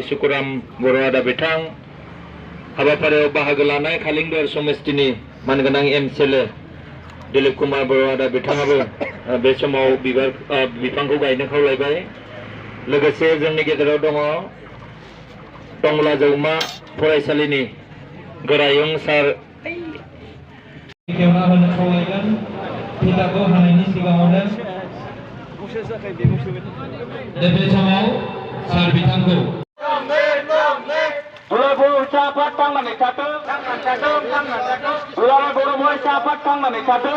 Syukuram Borwada Bitang habafaरियाव बाहागो लानाय खालिंदर समस्तिनि मानगोनां एमसिएलए दिलीप कुमार बरवादा बिथाङाबो बे समाव बिफांखौ गायनो खावलायबाय लोगोसे जोंनि गेजेराव दङ टंला जौमा फरायसालिनि गोरायुं सार खेवना होनो खावलायगोन फिथाखौ हानायनि सिगाङावनो बे समाव सार बिथांखौ साफात थांनानै थाथों दुलाराय बर' साफात थांनानै थाथों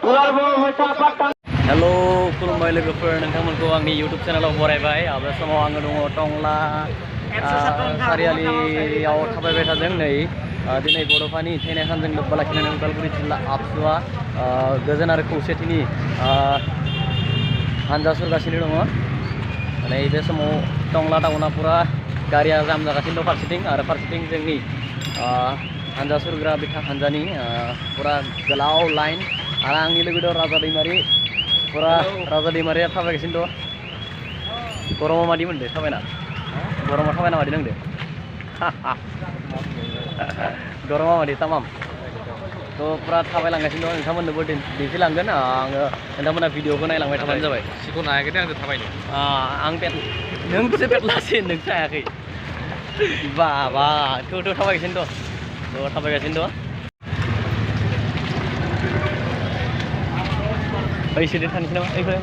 दुलाराय बर' साफात हेल' खुलुमबाय लोगोफोर नोंथांमोनखौ आंनि इउटुब चेनेलाव बरायबाय बे समाव आङो दङ टंला सारियालियाव थाबायबाय थादों नै दिनै बड'फानि थैनाय सानजों लोब्बा लाखिनानै उदालगुरि जिल्ला आबसुआ गोजोन आरो खौसेथिनि हानजा सुरगासिनो दङ नै बे समाव टंला टाउना पुरा गारिया जाम जागासिनो दं फारसेथिं जोंनि हानजा सुरग्रा बिथां हानजानि पुरा गोलाव लाइन आरो आंनि लोगो दं राजा दैमारि पुरा राजा दैमारिया थाबायगासिनो दं गरमा मादि मोनदो थाबायना गरमा थाबायना मादि नांदो गरमा मादि तामाम थ' पुरा थाबायलांगासिनो दं नोंथांमोननोबो दिन्थिलांगोन आङो नोंथांमोना भिडिअखौ नायलांबाय थाबानो जाबाय सिखौनो हायाखै दे आंजों थाबायनो आं नोंसो पेटलासिन नोंसो हायाखै बाबा थ' थाबायगासिनो दं ओइ सिदे थांसै नामा ओइ फै